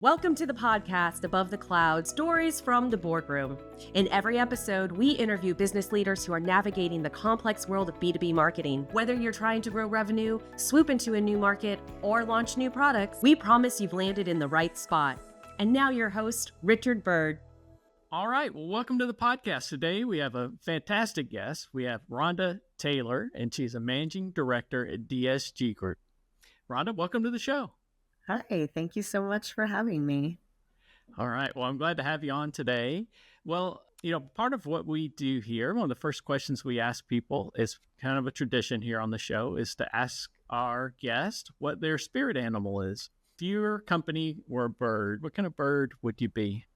Welcome to the podcast Above the Cloud, Stories from the Boardroom. In every episode, we interview business leaders who are navigating the complex world of B2B marketing. Whether you're trying to grow revenue, swoop into a new market, or launch new products, we promise you've landed in the right spot. And now your host, Richard Byrd. All right. Well, welcome to the podcast. Today, we have a fantastic guest. We have Rhonda Taylor, and she's a managing director at DSG Group. Rhonda, welcome to the show. Hi, thank you so much for having me. All right. Well, I'm glad to have you on today. Well, part of what we do here, one of the first questions we ask people is kind of a tradition here on the show, is to ask our guest what their spirit animal is. If your company were a bird, what kind of bird would you be?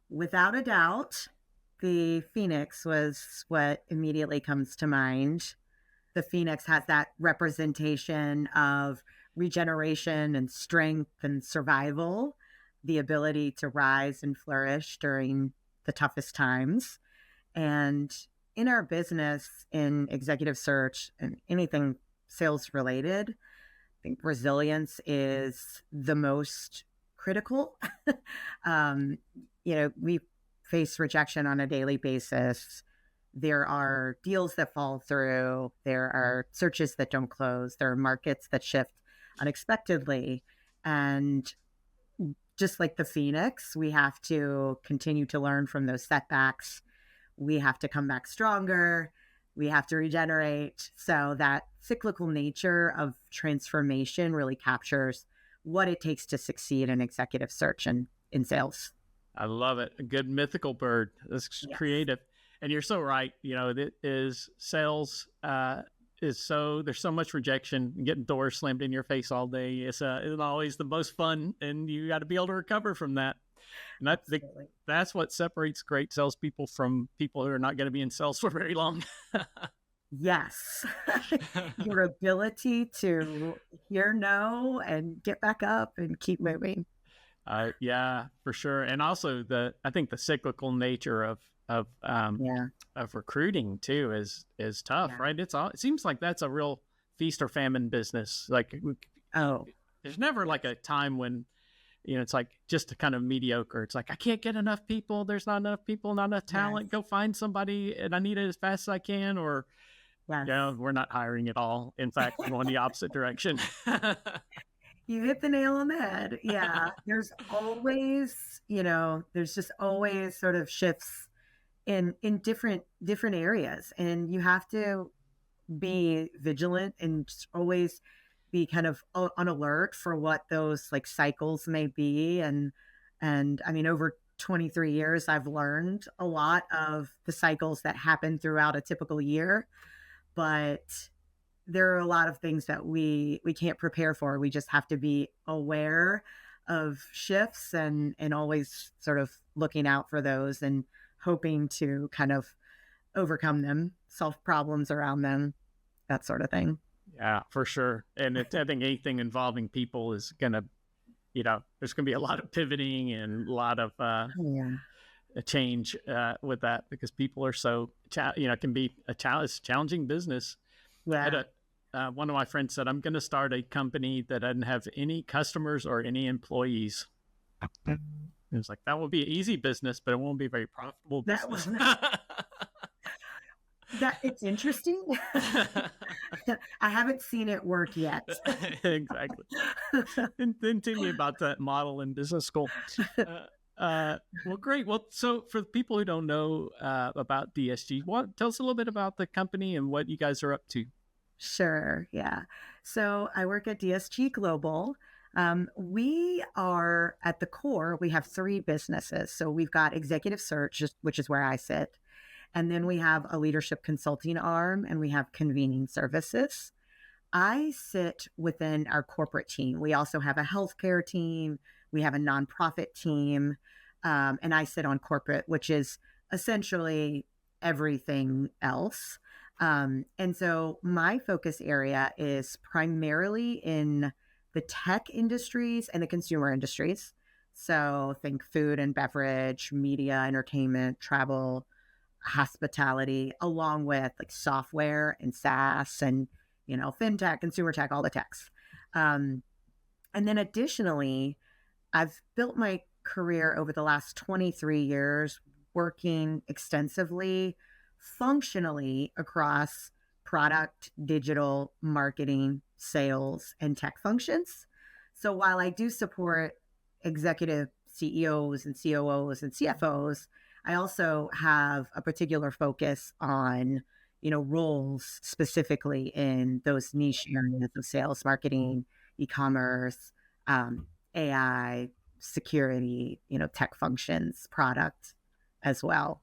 Without a doubt, the phoenix was what immediately comes to mind. The phoenix has that representation of regeneration and strength and survival, the ability to rise and flourish during the toughest times. And in our business, in executive search and anything sales related, I think resilience is the most critical. We face rejection on a daily basis. There are deals that fall through. There are searches that don't close. There are markets that shift unexpectedly. And just like the phoenix, we have to continue to learn from those setbacks. We have to come back stronger. We have to regenerate. So that cyclical nature of transformation really captures what it takes to succeed in executive search and in sales. I love it. A good mythical bird. That's creative. And you're so right. It is sales is so, there's so much rejection, getting doors slammed in your face all day. It's always the most fun, and you got to be able to recover from that. And that's what separates great salespeople from people who are not going to be in sales for very long. Yes. Your ability to hear no and get back up and keep moving. Yeah, for sure. And also I think the cyclical nature of recruiting too is tough, right? It seems like that's a real feast or famine business. There's never like a time when, it's like just kind of mediocre. It's like, I can't get enough people. There's not enough people, not enough talent. Go find somebody and I need it as fast as I can. Or, we're not hiring at all. In fact, we're going the opposite direction. You hit the nail on the head. Yeah. There's always, there's just always sort of shifts in different areas. And you have to be vigilant and just always be kind of on alert for what those like cycles may be. And I mean, over 23 years, I've learned a lot of the cycles that happen throughout a typical year, but there are a lot of things that we can't prepare for. We just have to be aware of shifts and always sort of looking out for those and hoping to kind of overcome them, solve problems around them, that sort of thing. Yeah, for sure. And I think anything involving people is going to, there's going to be a lot of pivoting and a lot of a change with that, because people are so, can be a challenging business. Yeah. One of my friends said, I'm going to start a company that doesn't have any customers or any employees. It was like, that will be an easy business, but it won't be a very profitable business. That it's interesting. I haven't seen it work yet. Exactly. Didn't tell me about that model in business school. Well, great. Well, so for the people who don't know about DSG, tell us a little bit about the company and what you guys are up to. Sure. Yeah. So I work at DSG Global. We are at the core, we have three businesses. So we've got executive search, which is where I sit. And then we have a leadership consulting arm, and we have convening services. I sit within our corporate team. We also have a healthcare team. We have a nonprofit team. And I sit on corporate, which is essentially everything else. And so my focus area is primarily in the tech industries and the consumer industries. So think food and beverage, media, entertainment, travel, hospitality, along with like software and SaaS and, fintech, consumer tech, all the techs. And then additionally, I've built my career over the last 23 years working extensively, functionally across product, digital, marketing, sales, and tech functions. So while I do support executive CEOs and COOs and CFOs, I also have a particular focus on, roles specifically in those niche areas of sales, marketing, e-commerce, AI, security, tech functions, product as well.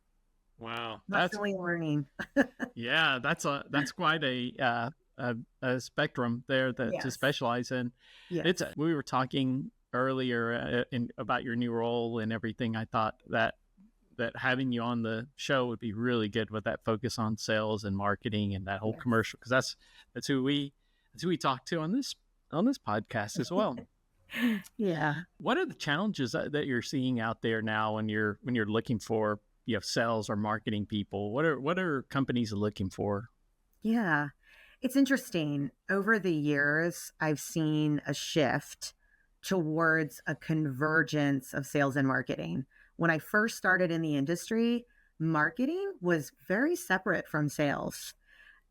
Wow, Constantly learning. Yeah, that's quite a spectrum there to Yes. specialize in. Yes. We were talking earlier about your new role and everything. I thought that having you on the show would be really good with that focus on sales and marketing and that whole commercial, because that's who we talk to on this podcast as well. Yeah. What are the challenges that you're seeing out there now when you're looking for sales or marketing people? What are companies looking for? Yeah. It's interesting. Over the years, I've seen a shift towards a convergence of sales and marketing. When I first started in the industry, marketing was very separate from sales.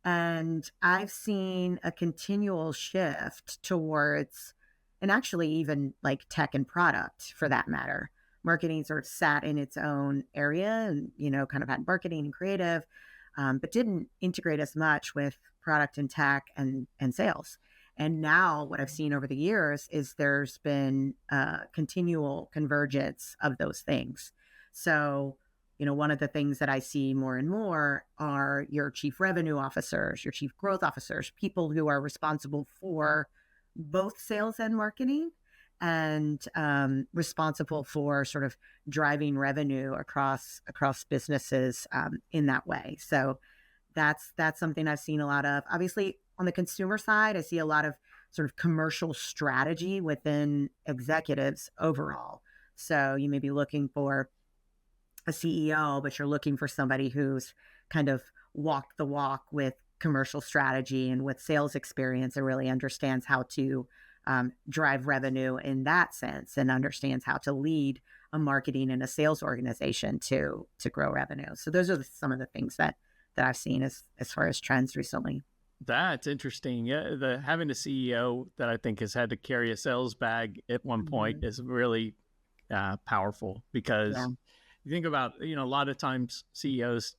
And I've seen a continual shift towards, and actually even like tech and product for that matter. Marketing sort of sat in its own area and, kind of had marketing and creative, but didn't integrate as much with product and tech and sales. And now what I've seen over the years is there's been continual convergence of those things. So, one of the things that I see more and more are your chief revenue officers, your chief growth officers, people who are responsible for both sales and marketing, and responsible for sort of driving revenue across businesses in that way. So that's something I've seen a lot of. Obviously, on the consumer side, I see a lot of sort of commercial strategy within executives overall. So you may be looking for a CEO, but you're looking for somebody who's kind of walked the walk with commercial strategy and with sales experience and really understands how to drive revenue in that sense and understands how to lead a marketing and a sales organization to grow revenue. So those are some of the things that I've seen as far as trends recently. That's interesting. Yeah, having a CEO that I think has had to carry a sales bag at one point is really powerful, because you think about, a lot of times CEOs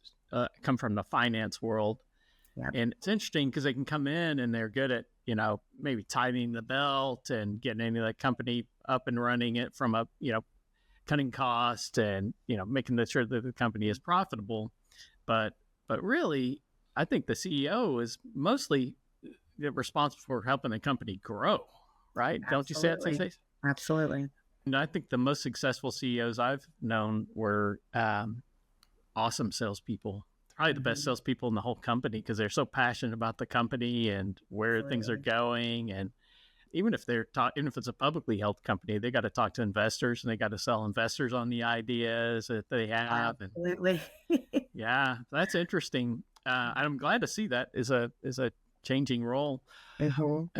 come from the finance world. Yep. And it's interesting because they can come in and they're good at, maybe tightening the belt and getting the company up and running it from a, cutting cost and, making sure that the company is profitable. But really, I think the CEO is mostly responsible for helping the company grow, right? Absolutely. Don't you say that? Absolutely. And I think the most successful CEOs I've known were awesome salespeople. Probably the best salespeople in the whole company, because they're so passionate about the company and where things are going. And even if even if it's a publicly held company, they got to talk to investors and they got to sell investors on the ideas that they have. Absolutely. Yeah, that's interesting. I'm glad to see that is a changing role.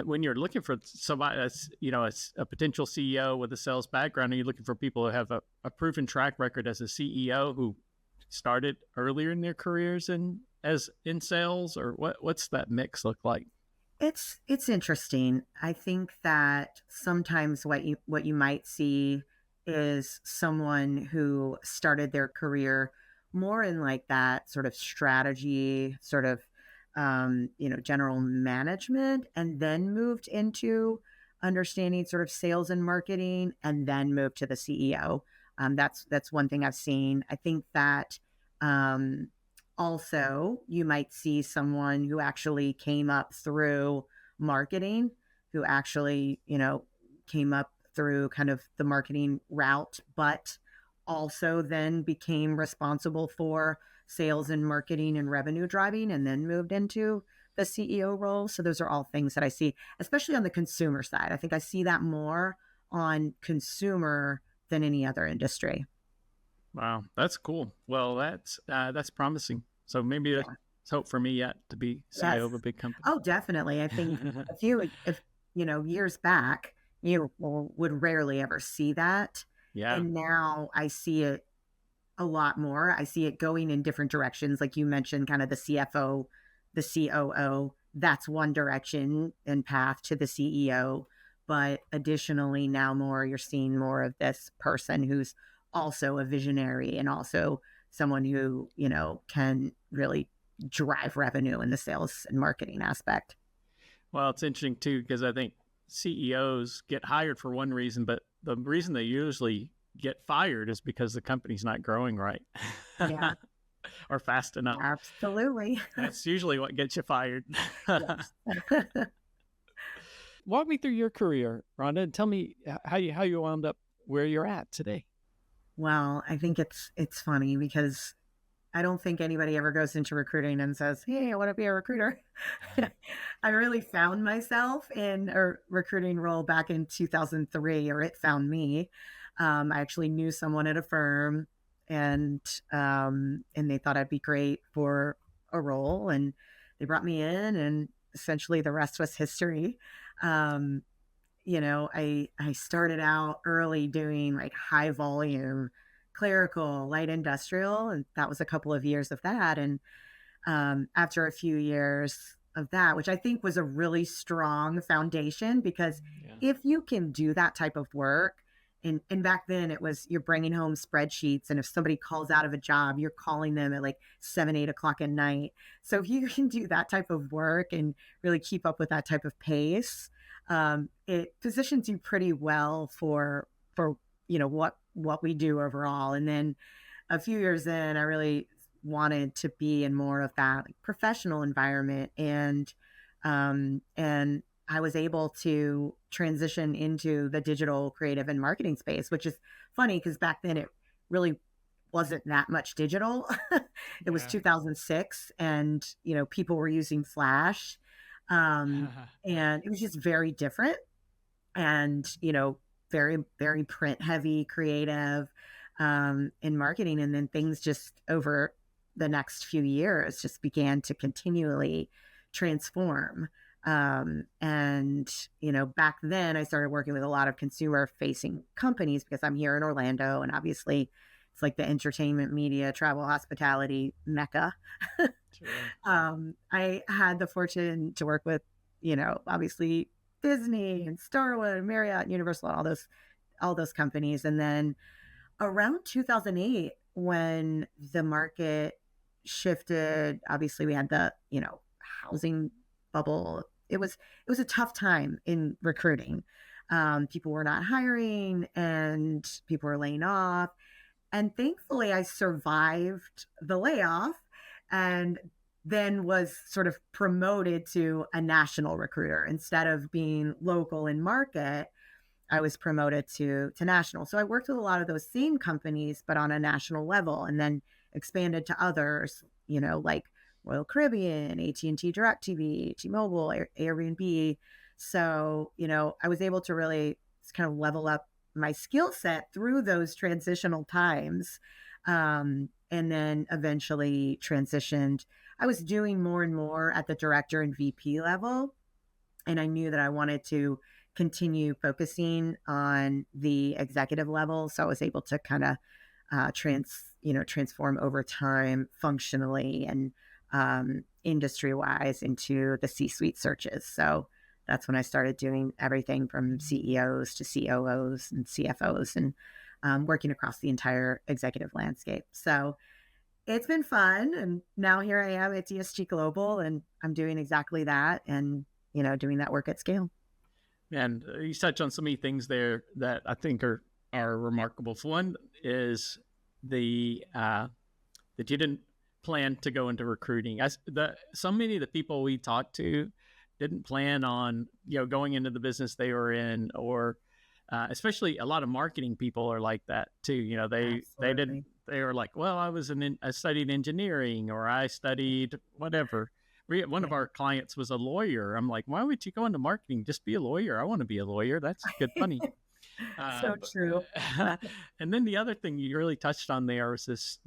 When you're looking for somebody, a potential CEO with a sales background, are you looking for people who have a proven track record as a CEO who started earlier in their careers in sales, or what's that mix look like? It's interesting. I think that sometimes what you might see is someone who started their career more in like that sort of strategy, sort of general management, and then moved into understanding sort of sales and marketing, and then moved to the CEO. That's one thing I've seen. I think that also you might see someone who actually came up through marketing, who actually, came up through kind of the marketing route, but also then became responsible for sales and marketing and revenue driving, and then moved into the CEO role. So those are all things that I see, especially on the consumer side. I think I see that more on consumer than any other industry. Wow, that's cool. Well, that's promising. So maybe there's hope for me yet to be CEO of a big company. Oh, definitely. I think years back, you would rarely ever see that. Yeah. And now I see it a lot more. I see it going in different directions. Like you mentioned, kind of the CFO, the COO, that's one direction and path to the CEO. But additionally, now more, you're seeing more of this person who's also a visionary and also someone who, can really drive revenue in the sales and marketing aspect. Well, it's interesting too, because I think CEOs get hired for one reason, but the reason they usually get fired is because the company's not growing right. Yeah. Or fast enough. Absolutely. That's usually what gets you fired. Yes. Walk me through your career, Rhonda, and tell me how you wound up where you're at today. Well, I think it's funny because I don't think anybody ever goes into recruiting and says, "Hey, I want to be a recruiter." I really found myself in a recruiting role back in 2003, or it found me. I actually knew someone at a firm, and they thought I'd be great for a role, and they brought me in, and essentially the rest was history. Um, I started out early doing like high volume clerical, light industrial, and that was a couple of years of that. And after a few years of that, which I think was a really strong foundation, because if you can do that type of work, and back then it was you're bringing home spreadsheets, and if somebody calls out of a job, you're calling them at like 7, 8 o'clock at night. So if you can do that type of work and really keep up with that type of pace, it positions you pretty well for what we do overall. And then a few years in, I really wanted to be in more of that like, professional environment, and I was able to transition into the digital creative and marketing space, which is funny because back then it really wasn't that much digital. It was 2006, and people were using Flash, and it was just very different, and very, very print heavy, creative, in marketing. And then things just over the next few years just began to continually transform. And back then I started working with a lot of consumer facing companies because I'm here in Orlando, and obviously it's like the entertainment, media, travel, hospitality mecca. I had the fortune to work with, obviously Disney and Starwood and Marriott and Universal and all those companies. And then around 2008, when the market shifted, obviously we had the, housing bubble. It was a tough time in recruiting. People were not hiring and people were laying off. And thankfully I survived the layoff, and then was sort of promoted to a national recruiter. Instead of being local in market, I was promoted to national. So I worked with a lot of those same companies, but on a national level, and then expanded to others, like Royal Caribbean, AT&T DirecTV, T-Mobile, Airbnb. So, I was able to really kind of level up my skill set through those transitional times. And then eventually transitioned. I was doing more and more at the director and VP level. And I knew that I wanted to continue focusing on the executive level. So I was able to kind of transform over time functionally and industry wise into the C-suite searches. So that's when I started doing everything from CEOs to COOs and CFOs, and working across the entire executive landscape. So it's been fun. And now here I am at DSG Global, and I'm doing exactly that, and, doing that work at scale. And you touched on so many things there that I think are remarkable. One is that you didn't plan to go into recruiting. So many of the people we talked to didn't plan on, going into the business they were in, or especially a lot of marketing people are like that too. They were like, well, I studied engineering, or I studied whatever. One of our clients was a lawyer. I'm like, why would you go into marketing? Just be a lawyer. I want to be a lawyer. That's good money. So true. And then the other thing you really touched on there was this,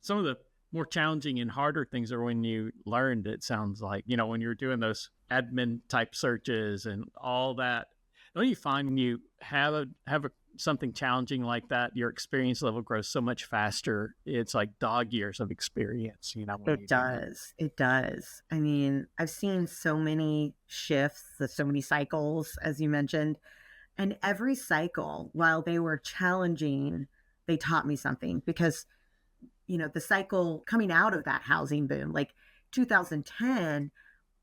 some of the more challenging and harder things are when you learned, it sounds like, when you're doing those admin type searches and all that don't you find when you have something challenging like that, your experience level grows so much faster? It's like dog years of experience, when It does. It does. I mean, I've seen so many shifts, so many cycles, as you mentioned, and every cycle, while they were challenging, they taught me something because, the cycle coming out of that housing boom, like 2010,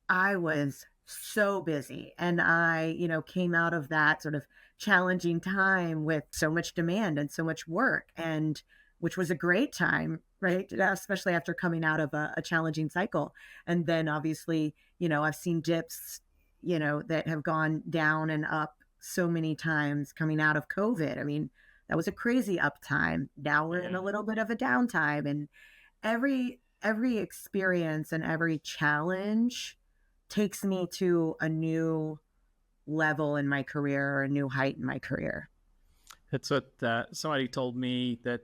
I was so busy and I, came out of that sort of challenging time with so much demand and so much work, and which was a great time, right? Especially after coming out of a challenging cycle. And then obviously, I've seen dips, that have gone down and up so many times coming out of COVID. I mean, that was a crazy up time. Now we're in a little bit of a downtime, and every experience and every challenge takes me to a new level in my career or a new height in my career. That's what somebody told me, that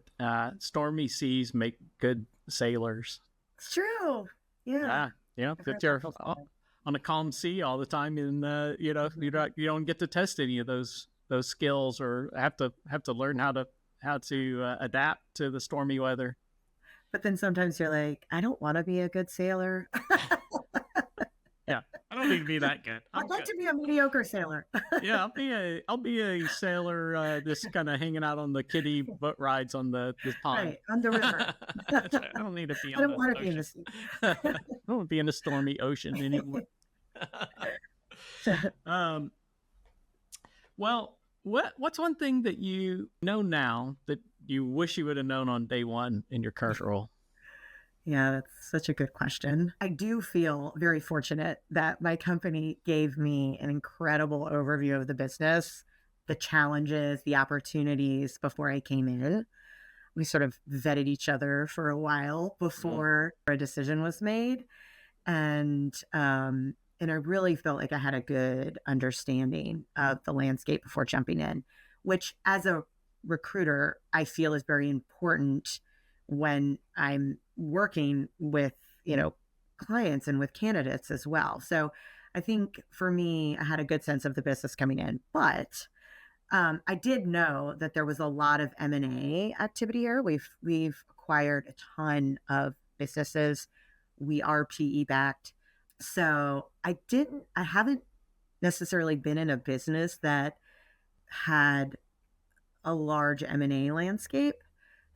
stormy seas make good sailors. It's true. Yeah. If you're on a calm sea all the time, and you don't get to test any of those skills, or have to learn how to adapt to the stormy weather. But then sometimes you're like, I don't want to be a good sailor. Yeah, I don't need to be that good. I'd like to be a mediocre sailor. Yeah, I'll be a sailor, just kind of hanging out on the kiddie boat rides on the pond. Right, on the river. I don't need to be. I don't want to be in the sea. I don't want to be in the stormy ocean anymore. Well, what's one thing that you know now that you wish you would have known on day one in your current role? Yeah, that's such a good question. I do feel very fortunate that my company gave me an incredible overview of the business, the challenges, the opportunities before I came in. We sort of vetted each other for a while before a decision was made. And I really felt like I had a good understanding of the landscape before jumping in, which as a recruiter, I feel is very important when I'm working with, clients and with candidates as well. So I think for me, I had a good sense of the business coming in, but I did know that there was a lot of M&A activity here. We've acquired a ton of businesses. We are PE backed. So I haven't necessarily been in a business that had a large M&A landscape.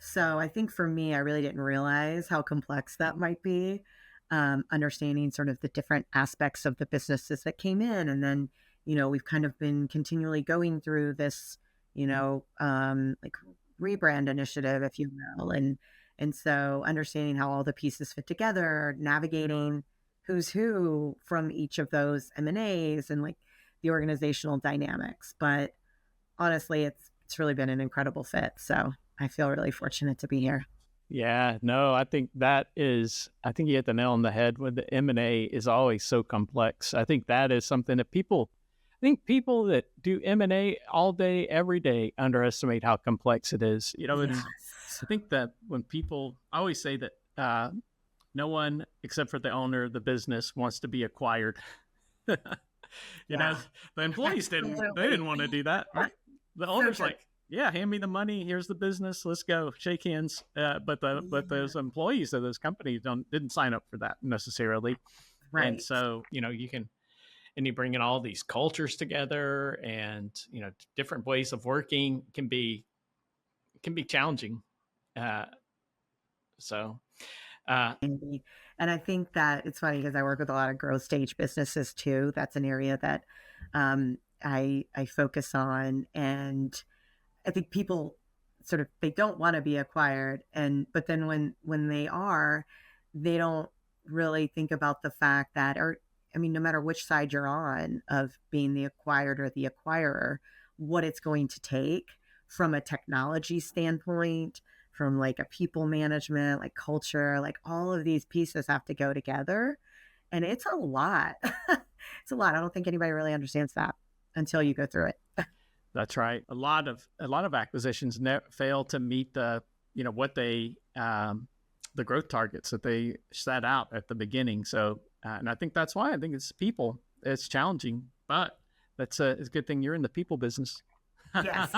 So I think for me, I really didn't realize how complex that might be, understanding sort of the different aspects of the businesses that came in. And then, we've kind of been continually going through this, like rebrand initiative, if you will. And so understanding how all the pieces fit together, navigating who's who from each of those M&As and like the organizational dynamics. But honestly, it's really been an incredible fit. So I feel really fortunate to be here. Yeah, no, I think you hit the nail on the head. With the M&A is always so complex. I think that is something that people that do M&A all day, every day, underestimate how complex it is. I think that I always say that no one except for the owner of the business wants to be acquired. The employees didn't want to do that, right? The owner's like, yeah, hand me the money. Here's the business. Let's go. Shake hands. But those employees of those companies didn't sign up for that necessarily. Right. And so, you bring in all these cultures together, and, different ways of working can be challenging. And I think that it's funny because I work with a lot of growth stage businesses too. That's an area that I focus on, and I think people they don't want to be acquired, but then when they are, they don't really think about the fact that, no matter which side you're on of being the acquired or the acquirer, what it's going to take from a technology standpoint, from like a people management, like culture, like all of these pieces have to go together. And it's a lot. It's a lot. I don't think anybody really understands that until you go through it. That's right. A lot of acquisitions fail to meet the growth targets that they set out at the beginning. So, and I think that's why. I think it's people. It's challenging, but it's a good thing you're in the people business. Yes.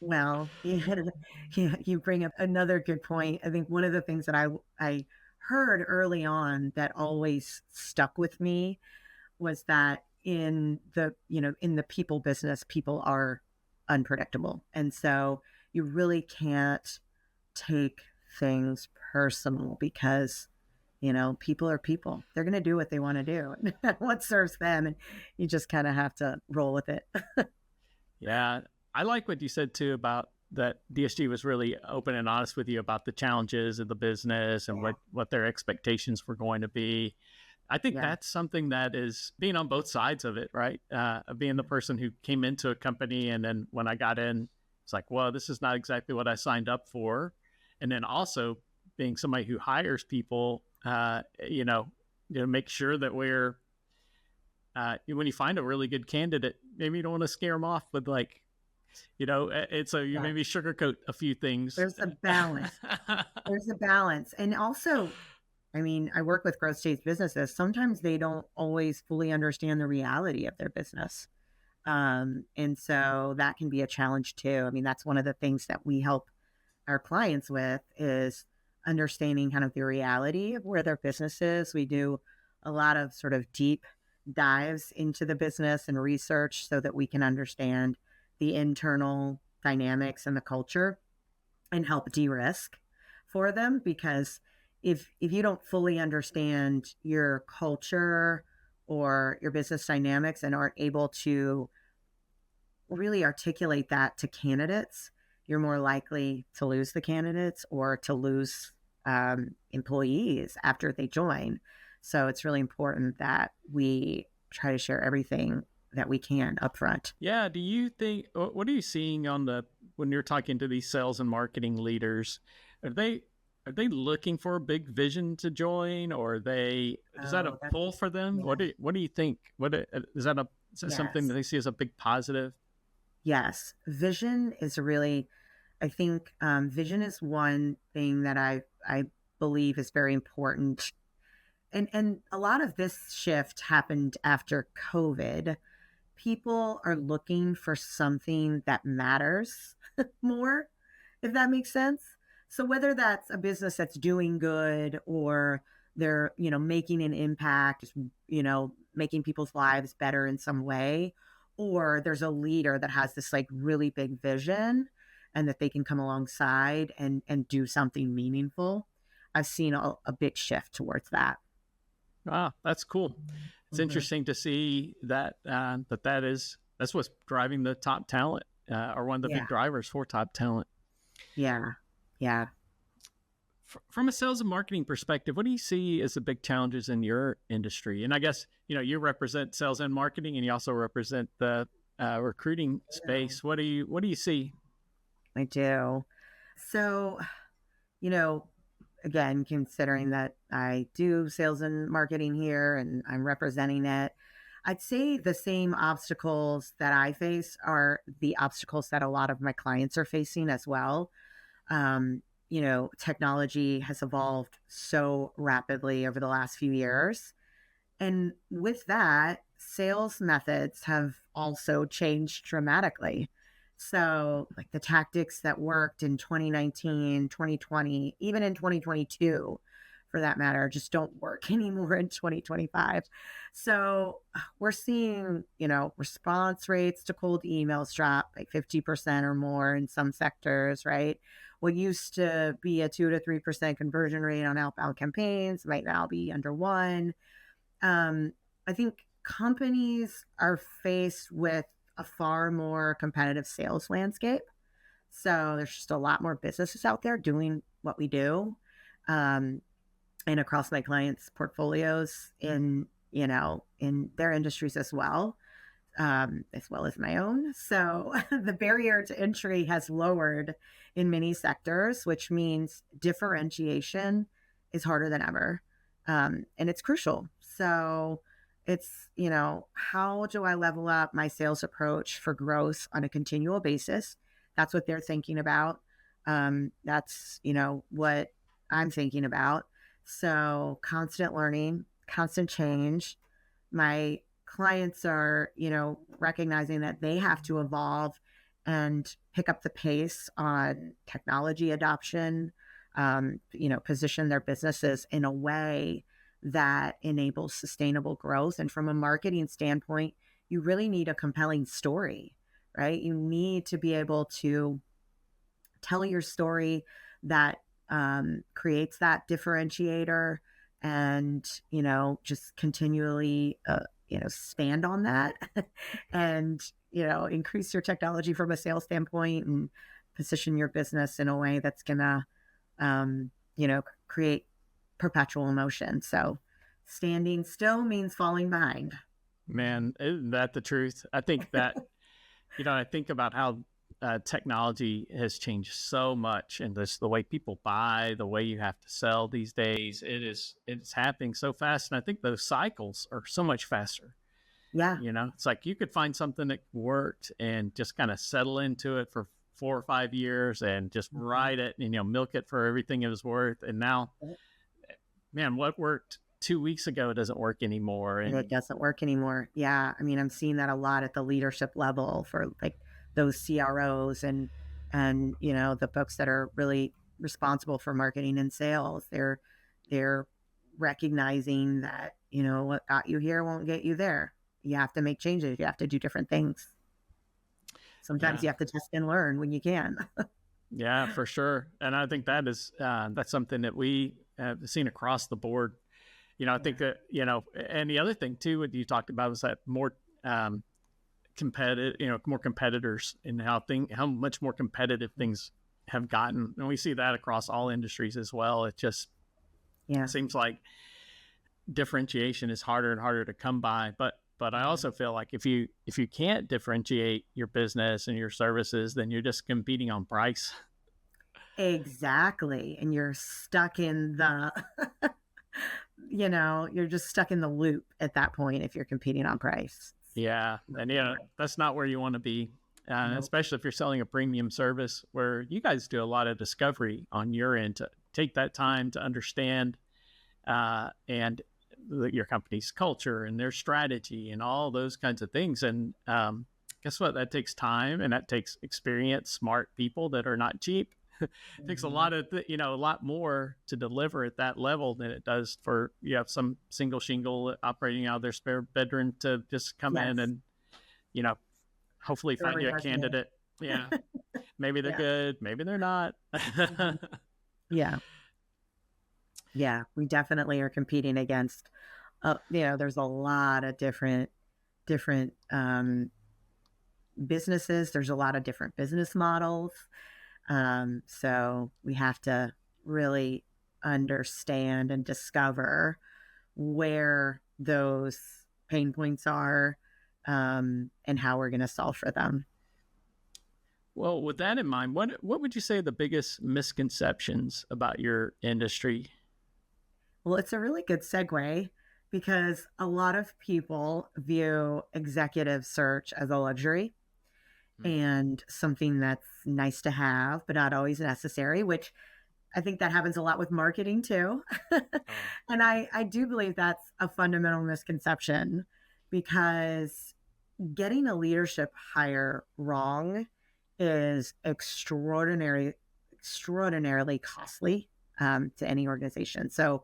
Well, you bring up another good point. I think one of the things that I heard early on that always stuck with me was that in the people business, people are unpredictable. And so you really can't take things personal because, people are people. They're going to do what they want to do, what serves them. And you just kind of have to roll with it. Yeah. I like what you said too about that DSG was really open and honest with you about the challenges of the business and what their expectations were going to be. I think that's something that is being on both sides of it, right? Being the person who came into a company and then when I got in, it's like, well, this is not exactly what I signed up for. And then also being somebody who hires people, make sure that we're, when you find a really good candidate, maybe you don't want to scare them off with it's you maybe sugarcoat a few things. There's a balance. And also, I work with growth stage businesses. Sometimes they don't always fully understand the reality of their business. And so that can be a challenge too. That's one of the things that we help our clients with is understanding kind of the reality of where their business is. We do a lot of sort of deep dives into the business and research so that we can understand the internal dynamics and the culture and help de-risk for them. Because if you don't fully understand your culture or your business dynamics and aren't able to really articulate that to candidates, you're more likely to lose the candidates or to lose employees after they join. So it's really important that we try to share everything that we can upfront. Yeah. Do you think, what are you seeing when you're talking to these sales and marketing leaders? Are they looking for a big vision to join, or is that a pull for them? Yeah. What do you think? Is that something that they see as a big positive? Yes. Vision is really, I think vision is one thing that I believe is very important. And a lot of this shift happened after COVID. People are looking for something that matters more, if that makes sense. So whether that's a business that's doing good or they're, making an impact, making people's lives better in some way, or there's a leader that has this like really big vision and that they can come alongside and do something meaningful. I've seen a big shift towards that. Ah, that's cool. It's interesting to see that that's what's driving the top talent, or one of the big drivers for top talent. Yeah. Yeah. From a sales and marketing perspective, what do you see as the big challenges in your industry? And I guess, you represent sales and marketing and you also represent the recruiting space. What do you see? I do. So, again, considering that I do sales and marketing here and I'm representing it, I'd say the same obstacles that I face are the obstacles that a lot of my clients are facing as well. Technology has evolved so rapidly over the last few years. And with that, sales methods have also changed dramatically. So like the tactics that worked in 2019, 2020, even in 2022, for that matter, just don't work anymore in 2025. So we're seeing, response rates to cold emails drop like 50% or more in some sectors, right? What used to be a 2 to 3% conversion rate on outbound campaigns might now be under 1. I think companies are faced with a far more competitive sales landscape. So there's just a lot more businesses out there doing what we do. And across my clients' portfolios in their industries as well as my own. So the barrier to entry has lowered in many sectors, which means differentiation is harder than ever. And it's crucial. So it's, how do I level up my sales approach for growth on a continual basis? That's what they're thinking about. That's, what I'm thinking about. So constant learning, constant change. My clients are, recognizing that they have to evolve and pick up the pace on technology adoption, position their businesses in a way that enables sustainable growth. And from a marketing standpoint, you really need a compelling story, right? You need to be able to tell your story that creates that differentiator, and, just continually, stand on that and, increase your technology from a sales standpoint and position your business in a way that's going to, create perpetual emotion. So standing still means falling behind. Man, isn't that the truth? I think that, I think about how technology has changed so much, and this the way people buy, the way you have to sell these days. It's happening so fast, and I think those cycles are so much faster. Yeah, It's like you could find something that worked and just kind of settle into it for 4 or 5 years and just ride it and milk it for everything it was worth. And now, man, what worked 2 weeks ago doesn't work anymore, and it doesn't work anymore. Yeah, I mean, I'm seeing that a lot at the leadership level for like those CROs and the folks that are really responsible for marketing and sales. They're recognizing that what got you here won't get you there. You have to make changes. You have to do different things. Sometimes you have to test and learn when you can. Yeah, for sure. And I think that is that's something that we have seen across the board. I think that and the other thing too, what you talked about was that more competitive, more competitors, and how much more competitive things have gotten, and we see that across all industries as well. It just seems like differentiation is harder and harder to come by. But I also feel like if you can't differentiate your business and your services, then you're just competing on price. Exactly, and you're stuck in the you're just stuck in the loop at that point if you're competing on price. Yeah. And that's not where you want to be. Nope. Especially if you're selling a premium service, where you guys do a lot of discovery on your end to take that time to understand and your company's culture and their strategy and all those kinds of things. And guess what? That takes time, and that takes experience, smart people that are not cheap. It takes a lot of, a lot more to deliver at that level than it does for some single shingle operating out of their spare bedroom to just come in and, hopefully find you a candidate. Yeah. Maybe they're good. Maybe they're not. Yeah. Yeah. We definitely are competing against, there's a lot of different businesses. There's a lot of different business models. So we have to really understand and discover where those pain points are, and how we're going to solve for them. Well, with that in mind, what would you say are the biggest misconceptions about your industry? Well, it's a really good segue, because a lot of people view executive search as a luxury and something that's nice to have, but not always necessary, which I think that happens a lot with marketing too. And I do believe that's a fundamental misconception, because getting a leadership hire wrong is extraordinarily costly to any organization. So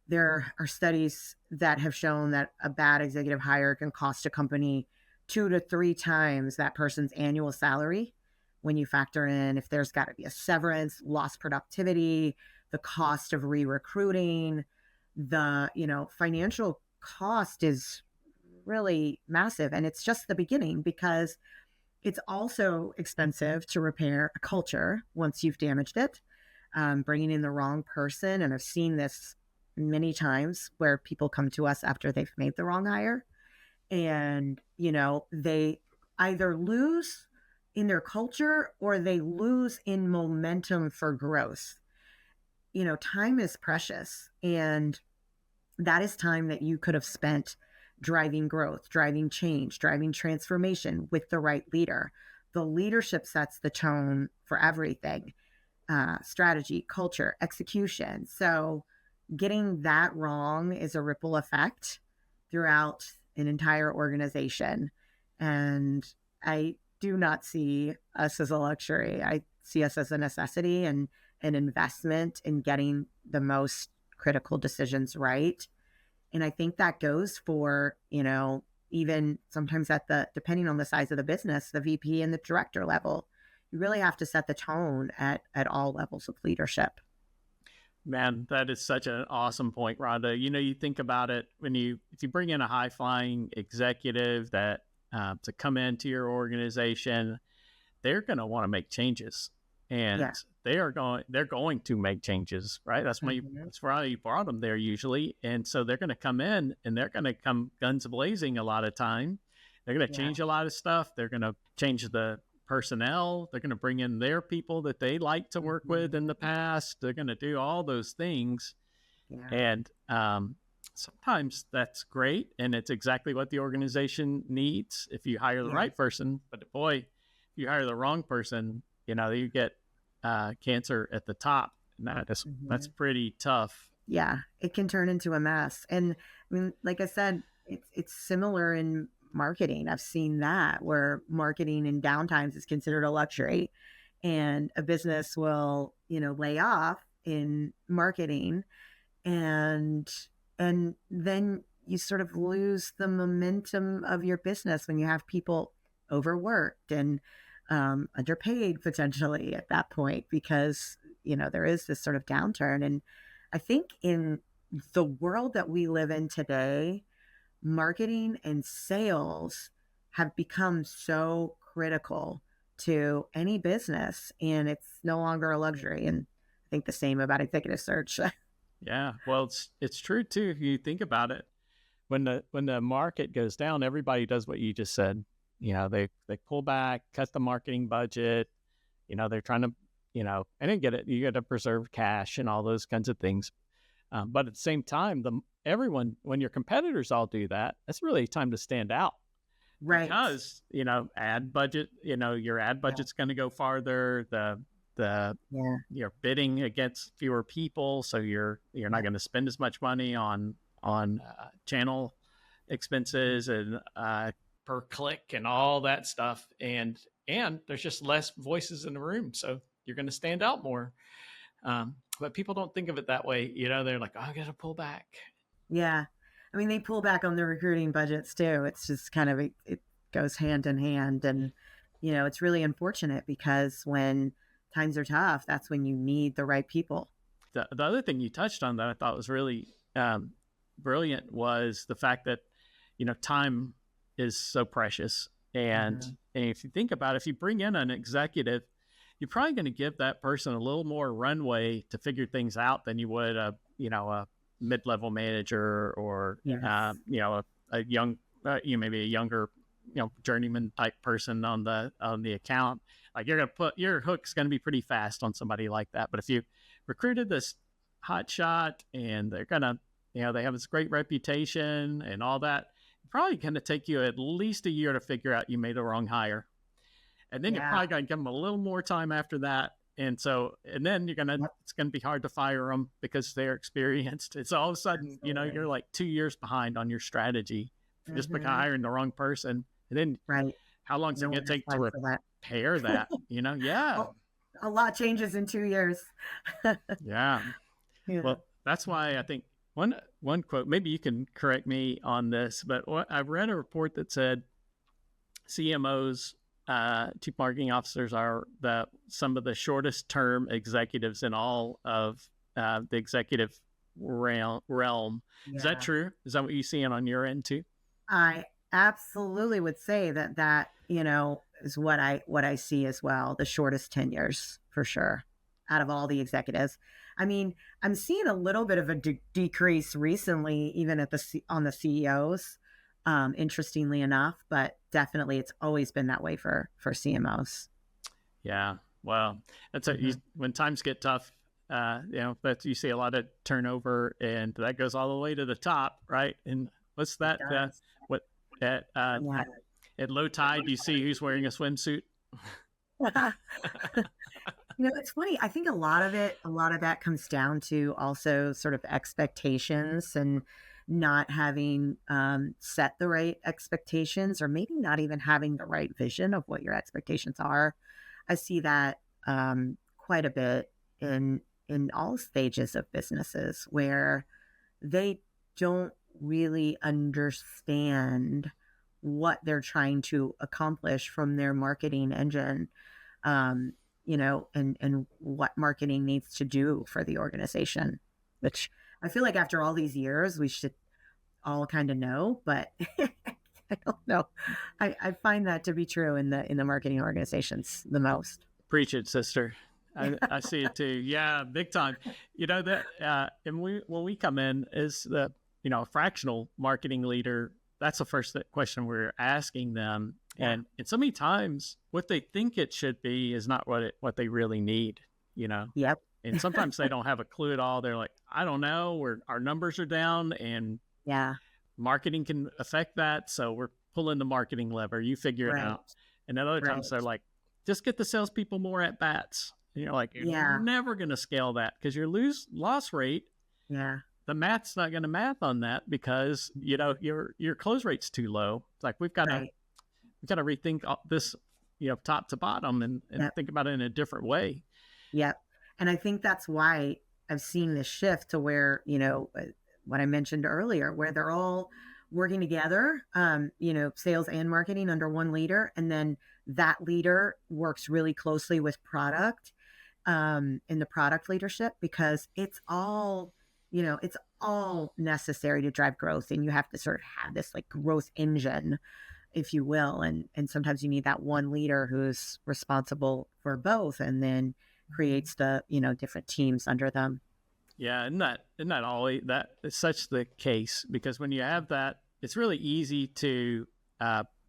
there are studies that have shown that a bad executive hire can cost a company 2 to 3 times that person's annual salary, when you factor in if there's got to be a severance, lost productivity, the cost of re-recruiting, the financial cost is really massive. And it's just the beginning, because it's also expensive to repair a culture once you've damaged it, bringing in the wrong person. And I've seen this many times where people come to us after they've made the wrong hire, and they either lose in their culture or they lose in momentum for growth. Time is precious, and that is time that you could have spent driving growth, driving change, driving transformation with the right leader. The leadership sets the tone for everything: strategy, culture, execution. So getting that wrong is a ripple effect throughout an entire organization. And I do not see us as a luxury. I see us as a necessity and an investment in getting the most critical decisions right. And I think that goes for, even sometimes depending on the size of the business, the VP and the director level. You really have to set the tone at all levels of leadership. Man, that is such an awesome point, Rhonda. You think about it if you bring in a high flying executive that to come into your organization, they're going to want to make changes, and they're going to make changes, right? That's why you brought them there usually, and so they're going to come in and they're going to come guns blazing a lot of time. They're going to change a lot of stuff. They're going to change the personnel. They're going to bring in their people that they like to work with in the past. They're going to do all those things. And sometimes that's great. And it's exactly what the organization needs if you hire the right person. But boy, if you hire the wrong person, you get cancer at the top. And that's pretty tough. Yeah, it can turn into a mess. And I mean, like I said, it's similar in marketing. I've seen that where marketing in downtimes is considered a luxury, and a business will, lay off in marketing, and then you sort of lose the momentum of your business when you have people overworked and underpaid potentially at that point, because there is this sort of downturn. And I think in the world that we live in today, marketing and sales have become so critical to any business, and it's no longer a luxury. And I think the same about executive search. Yeah, well, it's true too. If you think about it, when the market goes down, everybody does what you just said. They pull back, cut the marketing budget. They're trying to, I didn't get it. You got to preserve cash and all those kinds of things. But at the same time, when your competitors all do that, that's really time to stand out. Right. Because, ad budget, your ad budget's going to go farther. You're bidding against fewer people. So you're not going to spend as much money on channel expenses and per click and all that stuff. And there's just less voices in the room. So you're going to stand out more. But people don't think of it that way. They're like, oh, I got to pull back. Yeah. I mean, they pull back on the recruiting budgets too. It's just kind of, it goes hand in hand. And, it's really unfortunate because when times are tough, that's when you need the right people. The other thing you touched on that I thought was really brilliant was the fact that, time is so precious. And if you think about it, if you bring in an executive, you're probably going to give that person a little more runway to figure things out than you would a mid-level manager or a young maybe a younger journeyman type person on the account. Like you're going to put your hook's going to be pretty fast on somebody like that. But if you recruited this hot shot and they're going to they have this great reputation and all that, it's probably going to take you at least a year to figure out you made the wrong hire. And then you're probably going to give them a little more time after that. And then it's going to be hard to fire them because they're experienced. It's all of a sudden, you're like 2 years behind on your strategy just because hiring the wrong person. And then how long is it going to take to repair that? A lot changes in 2 years. Yeah. Well, that's why I think one quote, maybe you can correct me on this, but I read a report that said CMOs, chief marketing officers, are some of the shortest term executives in all of the executive realm. Yeah. Is that true? Is that what you see on your end too? I absolutely would say that is what I see as well. The shortest tenures for sure out of all the executives. I mean, I'm seeing a little bit of a decrease recently, even on the CEOs. Interestingly enough, but definitely it's always been that way for CMOs. Yeah. Well, that's when times get tough, that you see a lot of turnover, and that goes all the way to the top, right? And what's that? At low tide, you see who's wearing a swimsuit. It's funny. I think a lot of that comes down to also sort of expectations and not having set the right expectations, or maybe not even having the right vision of what your expectations are. I see that quite a bit in all stages of businesses, where they don't really understand what they're trying to accomplish from their marketing engine, um, and what marketing needs to do for the organization, which I feel like after all these years, we should all kind of know, but I don't know. I find that to be true in the marketing organizations the most. Preach it, sister. I see it too. Yeah, big time. That, and when we come in as the, fractional marketing leader, that's the first question we're asking them. Yeah. And so many times what they think it should be is not what they really need, Yep. And sometimes they don't have a clue at all. They're like, I don't know, our numbers are down, and Yeah. marketing can affect that. So we're pulling the marketing lever. You figure it Right. out. And then other times they're like, just get the salespeople more at bats. And you're like, you're never going to scale that because your loss rate. Yeah. The math's not going to math on that because, your close rate's too low. It's like, we've got to rethink this, top to bottom and think about it in a different way. Yep. And I think that's why I've seen this shift to where, what I mentioned earlier, where they're all working together, sales and marketing under one leader. And then that leader works really closely with product, in the product leadership, because it's all necessary to drive growth. And you have to sort of have this like growth engine, if you will. And sometimes you need that one leader who's responsible for both, and then creates the, different teams under them. Yeah. Isn't that always, that is such the case, because when you have that, it's really easy to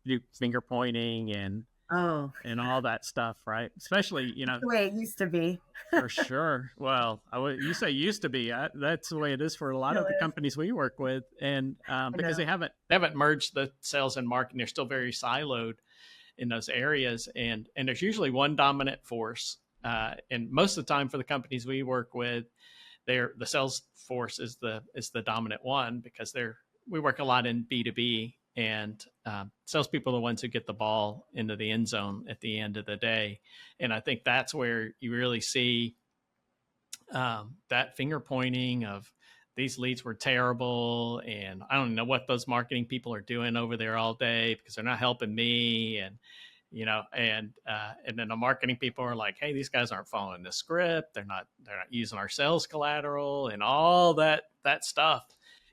do finger pointing and all that stuff, right? Especially, the way it used to be. For sure. Well, you say used to be. That's the way it is for a lot of the companies we work with, and because they haven't merged the sales and marketing, they're still very siloed in those areas, and there's usually one dominant force. And most of the time, for the companies we work with, the sales force is the dominant one, because we work a lot in B2B. And salespeople are the ones who get the ball into the end zone at the end of the day. And I think that's where you really see that finger pointing of these leads were terrible, and I don't know what those marketing people are doing over there all day because they're not helping me. And and then the marketing people are like, hey, these guys aren't following the script. They're not using our sales collateral and all that stuff.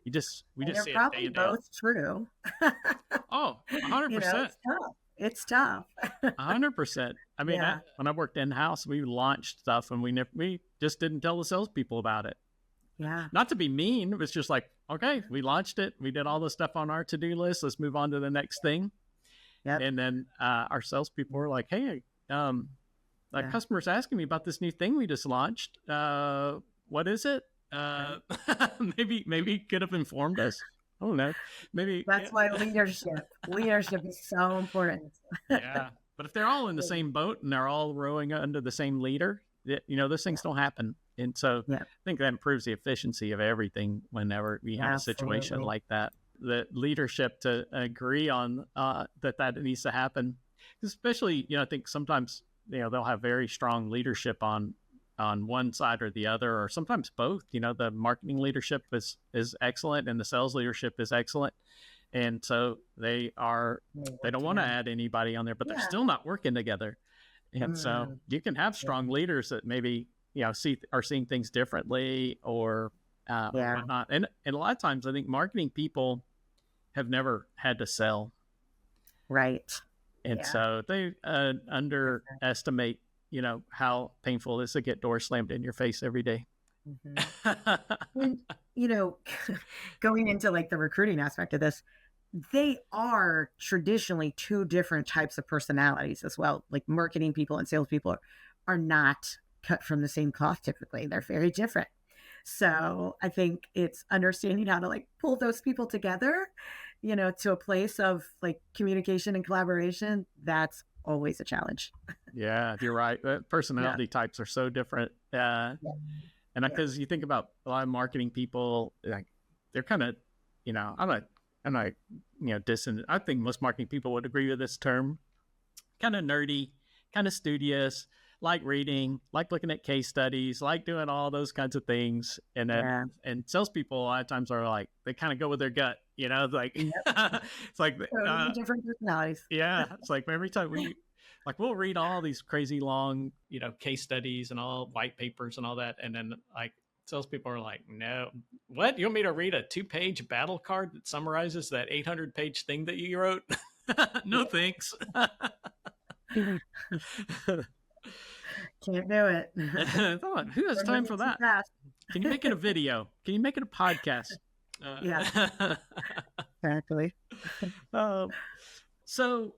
We just see it probably day in, day out. Both true. Oh, 100%. It's tough. 100%. I mean, when I worked in-house, we launched stuff and we just didn't tell the salespeople about it. Yeah. Not to be mean. It was just like, okay, we launched it. We did all the stuff on our to-do list. Let's move on to the next thing. Yep. And then our salespeople were like, hey, customer's asking me about this new thing we just launched. What is it? Maybe could have informed us. I don't know. Maybe that's why leadership is so important. Yeah. But if they're all in the same boat and they're all rowing under the same leader, those things don't happen. And so I think that improves the efficiency of everything whenever we have a situation like that. The leadership to agree on that needs to happen. Especially, I think sometimes, they'll have very strong leadership on one side or the other, or sometimes both. The marketing leadership is excellent and the sales leadership is excellent. And so they don't want to add anybody on there, but they're still not working together. And so you can have strong leaders that maybe, are seeing things differently or whatnot. And a lot of times I think marketing people have never had to sell. Right. And so they underestimate, how painful it is to get doors slammed in your face every day. Mm-hmm. And, going into like the recruiting aspect of this, they are traditionally two different types of personalities as well. Like marketing people and salespeople are not cut from the same cloth typically. They're very different. So I think it's understanding how to like pull those people together, to a place of like communication and collaboration. That's always a challenge. Yeah, you're right. Personality types are so different. And because you think about a lot of marketing people, like they're kind of I'm not, dissing. I think most marketing people would agree with this term. Kind of nerdy, kind of studious, like reading, like looking at case studies, like doing all those kinds of things. And then, and salespeople a lot of times are like, they kind of go with their gut, like, it's like, different personalities. Yeah. It's like every time we'll read all these crazy long, case studies and all white papers and all that. And then like salespeople are like, no, what? You want me to read a 2-page battle card that summarizes that 800-page thing that you wrote? No, thanks. Can't do it. Who has time for that? Can you make it a video? Can you make it a podcast? Yeah, exactly. So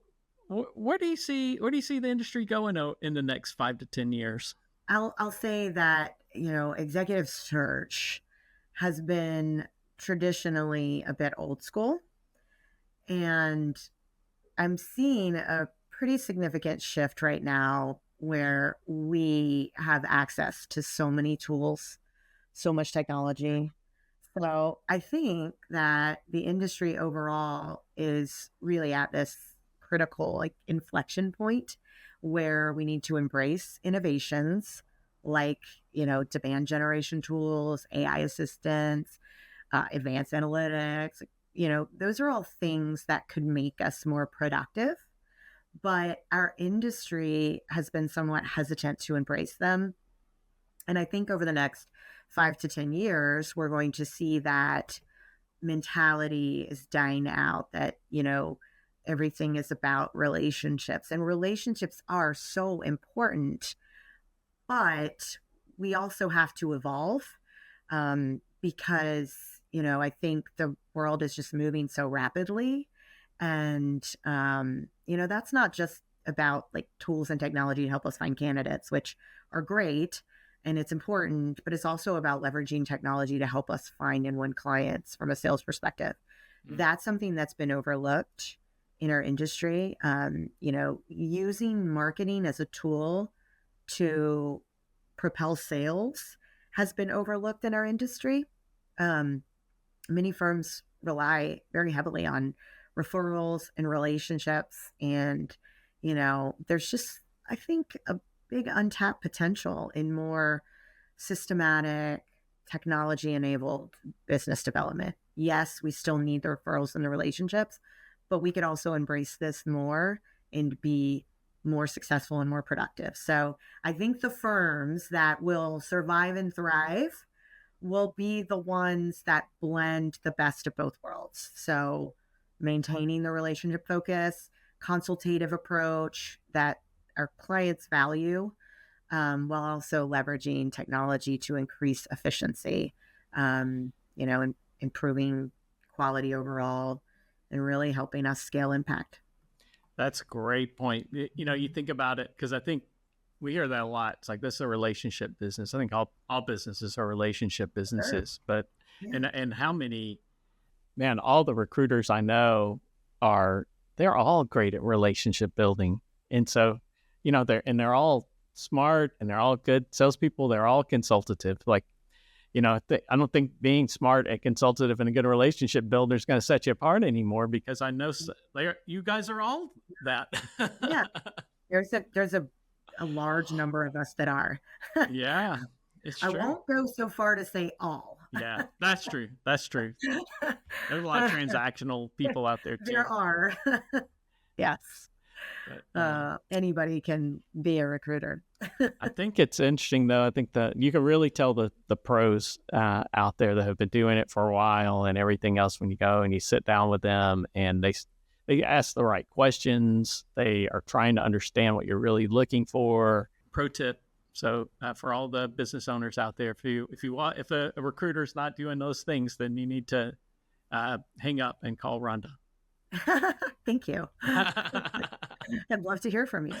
where do you see the industry going in the next 5 to 10 years? I'll say that, executive search has been traditionally a bit old school, and I'm seeing a pretty significant shift right now where we have access to so many tools, so much technology. So I think that the industry overall is really at this critical inflection point where we need to embrace innovations like, demand generation tools, AI assistants, advanced analytics. Those are all things that could make us more productive, but our industry has been somewhat hesitant to embrace them. And I think over the next 5 to 10 years, we're going to see that mentality is dying out, that, everything is about relationships, and relationships are so important, but we also have to evolve because, I think the world is just moving so rapidly. And, that's not just about tools and technology to help us find candidates, which are great and it's important, but it's also about leveraging technology to help us find and win clients from a sales perspective. Mm-hmm. That's something that's been overlooked in our industry. Using marketing as a tool to propel sales has been overlooked in our industry. Many firms rely very heavily on referrals and relationships. And, there's just, I think, a big untapped potential in more systematic, technology-enabled business development. Yes, we still need the referrals and the relationships, but we could also embrace this more and be more successful and more productive. So I think the firms that will survive and thrive will be the ones that blend the best of both worlds. So maintaining the relationship focus, consultative approach that our clients value, while also leveraging technology to increase efficiency, improving quality overall, and really helping us scale impact. That's a great point. You think about it, because I think we hear that a lot. It's like, this is a relationship business. I think all businesses are relationship businesses, sure. But yeah. and how many, man, all the recruiters I know they're all great at relationship building. And so, they're all smart and they're all good salespeople. They're all consultative. I don't think being smart and consultative and a good relationship builder is going to set you apart anymore, because I know you guys are all that. Yeah. There's a large number of us that are. Yeah, it's true. I won't go so far to say all. Yeah, that's true. There's a lot of transactional people out there too. There are. Yes. But, anybody can be a recruiter. I think it's interesting, though. I think that you can really tell the pros out there that have been doing it for a while and everything else, when you go and you sit down with them and they ask the right questions. They are trying to understand what you're really looking for. Pro tip. So for all the business owners out there, if a recruiter's not doing those things, then you need to hang up and call Rhonda. Thank you. I'd love to hear from you.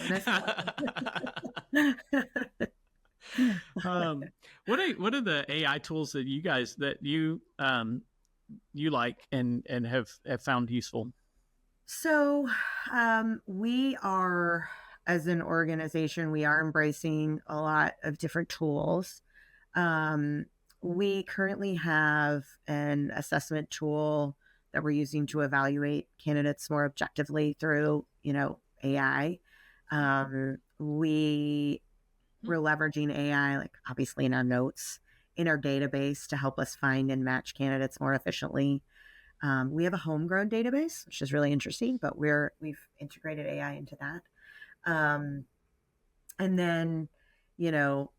What are the AI tools that you like and have found useful? So we are, as an organization, we are embracing a lot of different tools. We currently have an assessment tool that we're using to evaluate candidates more objectively through, AI. We're leveraging AI, like obviously in our notes, in our database to help us find and match candidates more efficiently. We have a homegrown database, which is really interesting, but we've integrated AI into that. And then, you know,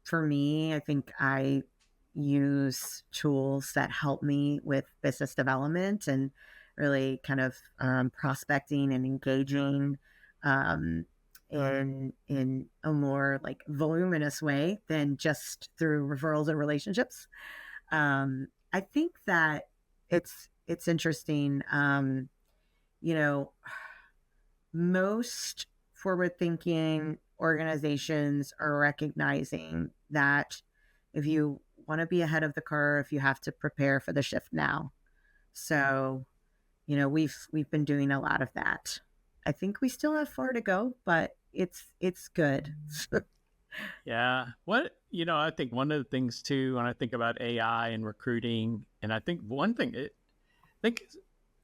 for me, I think I use tools that help me with business development and really kind of prospecting and engaging um, in a more like voluminous way than just through referrals and relationships. I think that it's interesting. You know, most forward thinking organizations are recognizing that if you want to be ahead of the curve, you have to prepare for the shift now. So, we've been doing a lot of that. I think we still have far to go, but it's good. Yeah. I think one of the things too, when I think about AI and recruiting, and I think one thing, I think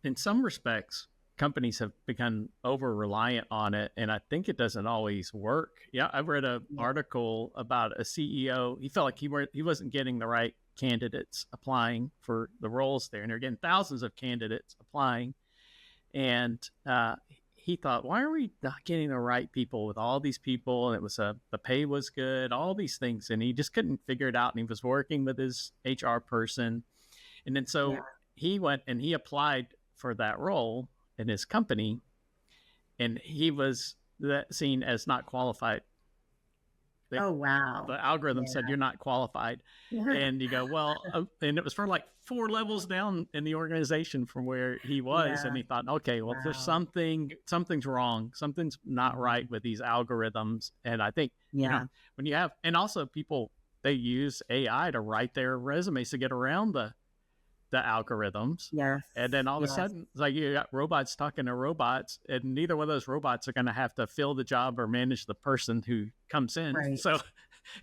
in some respects, companies have become over reliant on it, and I think it doesn't always work. Yeah, I read an article about a CEO. He felt like he wasn't getting the right candidates applying for the roles there, and they're getting thousands of candidates applying, and he thought, why are we not getting the right people with all these people? And it was the pay was good, all these things, and he just couldn't figure it out. And he was working with his HR person, and then so he went and he applied for that role in his company, and he was seen as not qualified. Oh, wow. The algorithm said you're not qualified. And you go, well, and it was for like 4 levels down in the organization from where he was. And he thought, okay, well, there's something's wrong. Something's not right with these algorithms. And I think, when you have, and also people, they use AI to write their resumes to get around the algorithms. Yes. And then all of a sudden, it's like you got robots talking to robots, and neither one of those robots are going to have to fill the job or manage the person who comes in. Right. So it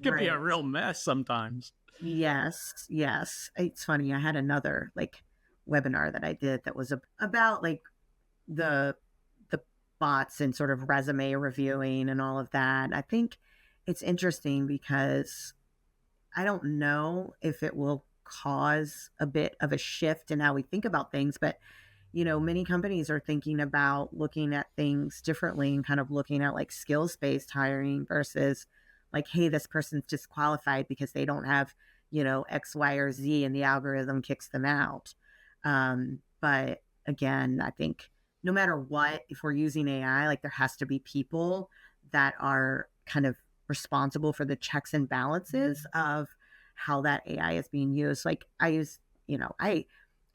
can be a real mess sometimes. Yes. It's funny. I had another webinar that I did that was about the bots and sort of resume reviewing and all of that. I think it's interesting because I don't know if it will cause a bit of a shift in how we think about things, but many companies are thinking about looking at things differently and kind of looking at skills based hiring versus hey, this person's disqualified because they don't have X, Y, or Z and the algorithm kicks them out. But again, I think no matter what, if we're using AI, there has to be people that are kind of responsible for the checks and balances of how that AI is being used. I use, I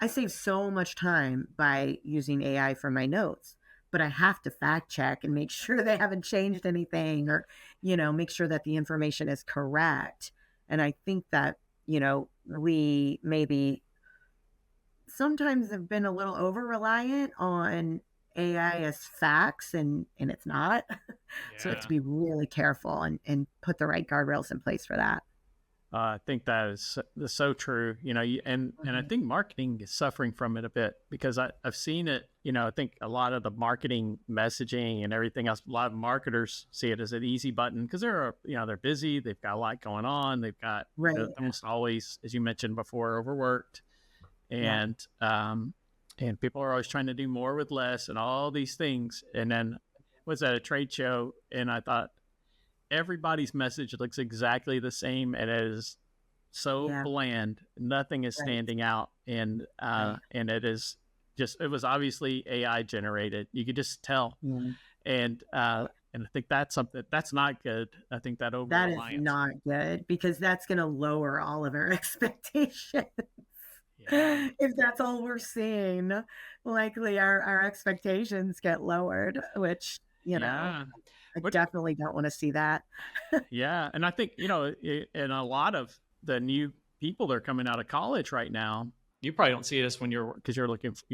save so much time by using AI for my notes, but I have to fact check and make sure they haven't changed anything or, make sure that the information is correct. And I think that, we maybe sometimes have been a little over reliant on AI as facts and it's not. So it's to be really careful and put the right guardrails in place for that. I think that is so true, and I think marketing is suffering from it a bit because I've seen it, I think a lot of the marketing messaging and everything else, a lot of marketers see it as an easy button because they're busy. They've got a lot going on. They've got almost always, as you mentioned before, overworked and people are always trying to do more with less and all these things. And then was at a trade show and I thought, everybody's message looks exactly the same and it is so bland. Nothing is standing out. And it is just, it was obviously AI generated. You could just tell. And I think that's something that's not good. I think that that is not good because that's going to lower all of our expectations. If that's all we're seeing, likely our expectations get lowered, which, I definitely don't want to see that. And I think, and a lot of the new people that are coming out of college right now, you probably don't see this when you're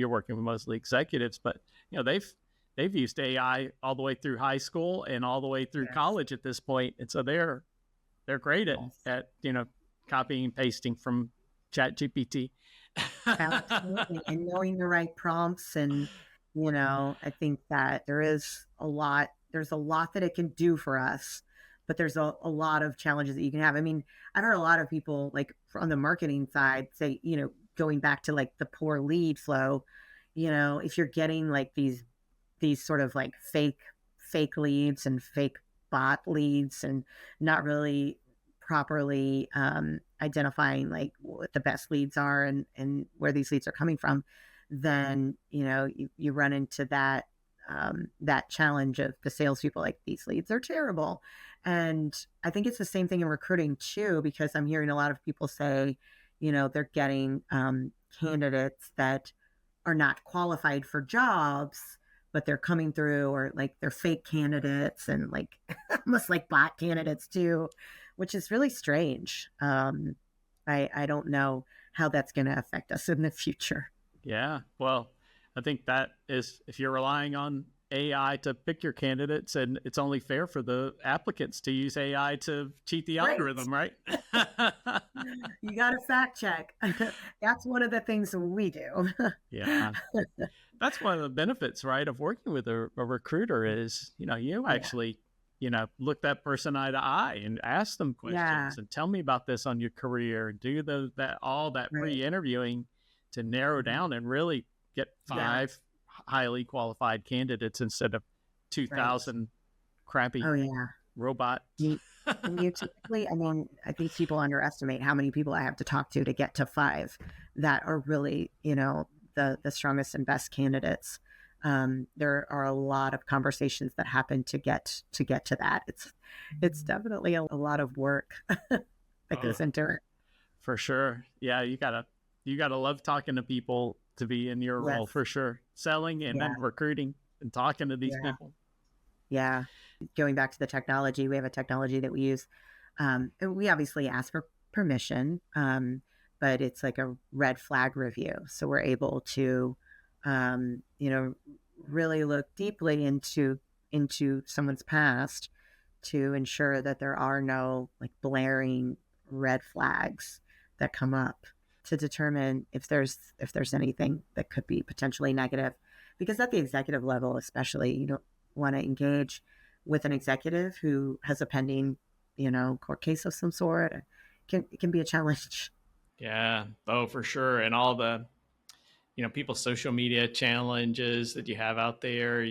working with mostly executives, but they've used AI all the way through high school and all the way through college at this point. And so they're great at copying and pasting from ChatGPT. Absolutely. And knowing the right prompts. And, I think that there's a lot that it can do for us, but there's a lot of challenges that you can have. I mean, I've heard a lot of people like on the marketing side say, going back to like the poor lead flow, if you're getting like these sort of like fake leads and fake bot leads and not really properly identifying like what the best leads are and where these leads are coming from, then you run into that challenge of the salespeople like, these leads are terrible. And I think it's the same thing in recruiting too, because I'm hearing a lot of people say, they're getting candidates that are not qualified for jobs, but they're coming through, or like they're fake candidates and like almost like bot candidates too, which is really strange. I don't know how that's going to affect us in the future. Yeah. Well, I think that is, if you're relying on AI to pick your candidates, and it's only fair for the applicants to use AI to cheat the algorithm, right? You got to fact check. That's one of the things we do. Yeah. That's one of the benefits, right, of working with a recruiter is, you actually, look that person eye to eye and ask them questions and tell me about this on your career, do all that pre-interviewing to narrow down and really get 5 highly qualified candidates instead of 2,000 crappy robot. You typically, I think people underestimate how many people I have to talk to get to 5 that are really, the strongest and best candidates. There are a lot of conversations that happen to get to that. It's definitely a lot of work that goes into it. For sure. Yeah. You gotta love talking to people to be in your role, for sure. Selling and then recruiting and talking to these people. Yeah. Going back to the technology, we have a technology that we use. And we obviously ask for permission, but it's like a red flag review. So we're able to, really look deeply into someone's past to ensure that there are no like blaring red flags that come up, to determine if there's anything that could be potentially negative. Because at the executive level, especially, you don't want to engage with an executive who has a pending, court case of some sort. It can be a challenge. Yeah. Oh, for sure. And all the, people's social media challenges that you have out there.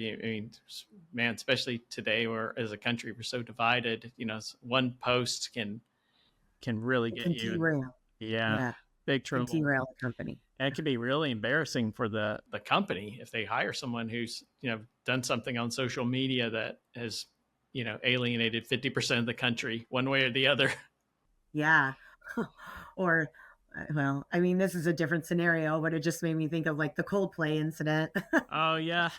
Man, especially today, where as a country we're so divided, one post can really get you. Derail. Yeah. Big trouble. Derail a company. And it can be really embarrassing for the company if they hire someone who's, done something on social media that has, alienated 50% of the country one way or the other. Yeah. Or, well, this is a different scenario, but it just made me think of like the Coldplay incident. Oh, yeah.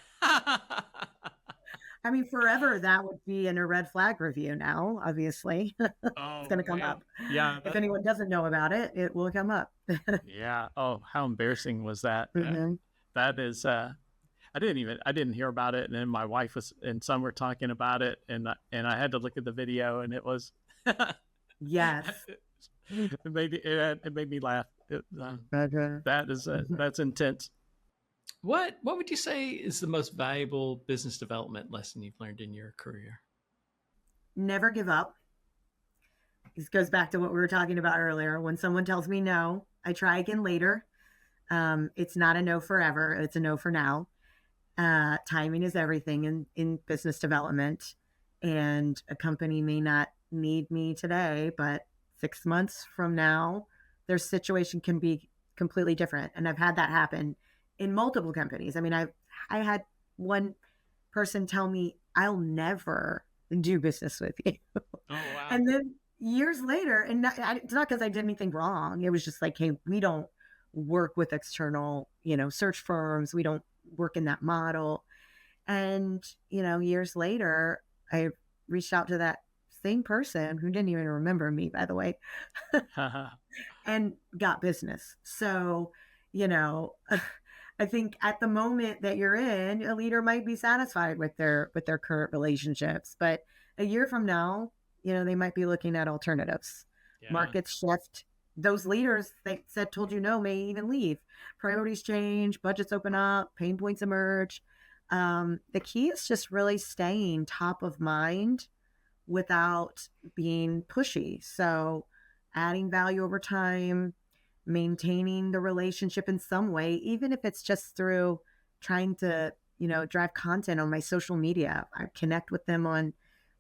Forever that would be in a red flag review now, obviously. It's going to come up. Yeah. If anyone doesn't know about it, it will come up. Yeah. Oh, how embarrassing was that? Mm-hmm. That is, I didn't hear about it. And then my wife and some were talking about it, and I had to look at the video, and it was, yes. It made me laugh. That's intense. What would you say is the most valuable business development lesson you've learned in your career? Never give up. This goes back to what we were talking about earlier. When someone tells me no, I try again later. It's not a no forever. It's a no for now. Timing is everything in business development. And a company may not need me today, but 6 months from now, their situation can be completely different. And I've had that happen in multiple companies. I had one person tell me, I'll never do business with you. Oh, wow. And then years later, and it's not because I did anything wrong. It was just like, hey, we don't work with external, search firms. We don't work in that model. And, years later, I reached out to that same person who didn't even remember me, by the way, and got business. So, I think at the moment that you're in, a leader might be satisfied with their current relationships, but a year from now, they might be looking at alternatives. markets shift. Those leaders they said told you no may even leave. Priorities change, budgets open up, pain points emerge. The key is just really staying top of mind without being pushy. So adding value over time, maintaining the relationship in some way, even if it's just through trying to, drive content on my social media. I connect with them on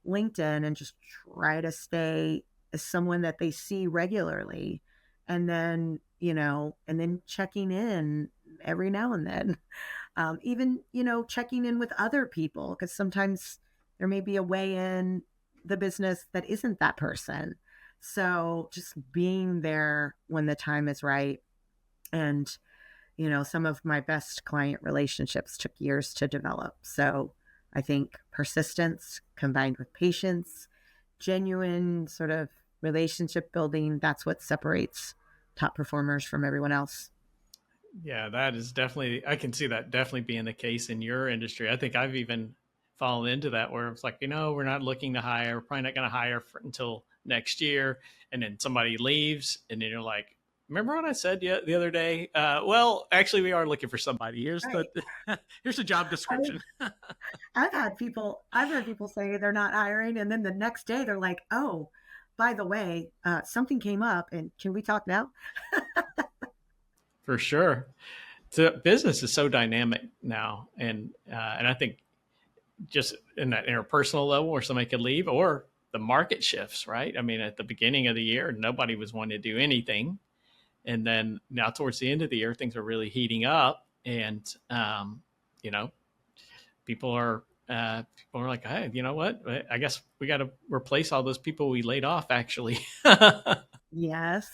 LinkedIn and just try to stay as someone that they see regularly. And then, and then checking in every now and then. Even, checking in with other people, because sometimes there may be a way in the business that isn't that person. So just being there when the time is right. And, some of my best client relationships took years to develop. So I think persistence combined with patience, genuine sort of relationship building, that's what separates top performers from everyone else. Yeah, that is definitely, I can see that definitely being the case in your industry. I think I've even fallen into that where it's like, we're not looking to hire, we're probably not going to hire until next year. And then somebody leaves and then you're like, remember what I said the other day? Well, actually we are looking for somebody. Here's Right. here's the job description. I've had people say they're not hiring. And then the next day they're like, oh, by the way, something came up and can we talk now? For sure. The business is so dynamic now. And I think just in that interpersonal level where somebody could leave or the market shifts, right? I mean, at the beginning of the year, nobody was wanting to do anything. And then now towards the end of the year, things are really heating up and, people are like, hey, you know what? I guess we got to replace all those people we laid off actually. Yes.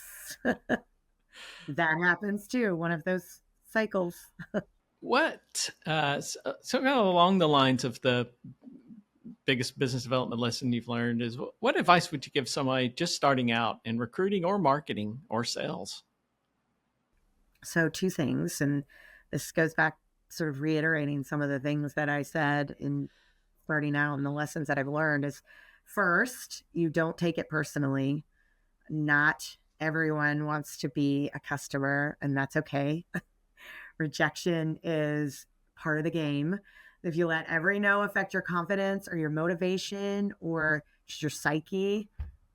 That happens too. One of those cycles. What, so kind of along the lines of the biggest business development lesson you've learned is what advice would you give somebody just starting out in recruiting or marketing or sales? So two things, and this goes back sort of reiterating some of the things that I said in starting out and the lessons that I've learned is first, you don't take it personally. Not everyone wants to be a customer, and that's okay. Rejection is part of the game. If you let every no affect your confidence or your motivation or just your psyche,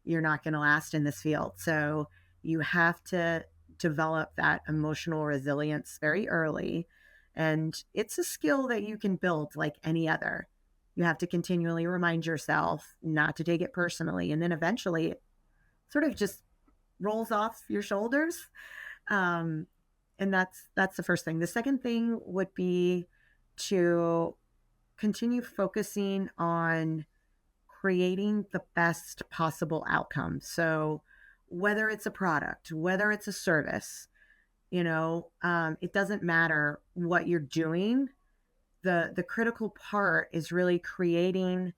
you're not going to last in this field. So you have to develop that emotional resilience very early. And it's a skill that you can build like any other. You have to continually remind yourself not to take it personally. And then eventually it sort of just rolls off your shoulders. And that's the first thing. The second thing would be to continue focusing on creating the best possible outcome. So whether it's a product, whether it's a service, it doesn't matter what you're doing. The critical part is really creating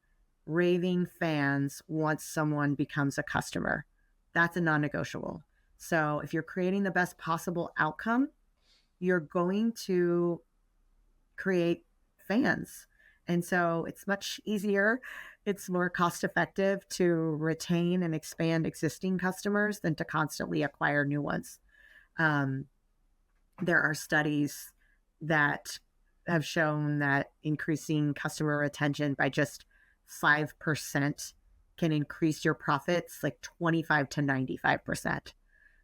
raving fans once someone becomes a customer. That's a non-negotiable. So if you're creating the best possible outcome, you're going to create fans. And so it's much easier. It's more cost effective to retain and expand existing customers than to constantly acquire new ones. There are studies that have shown that increasing customer retention by just 5% can increase your profits like 25 to 95%.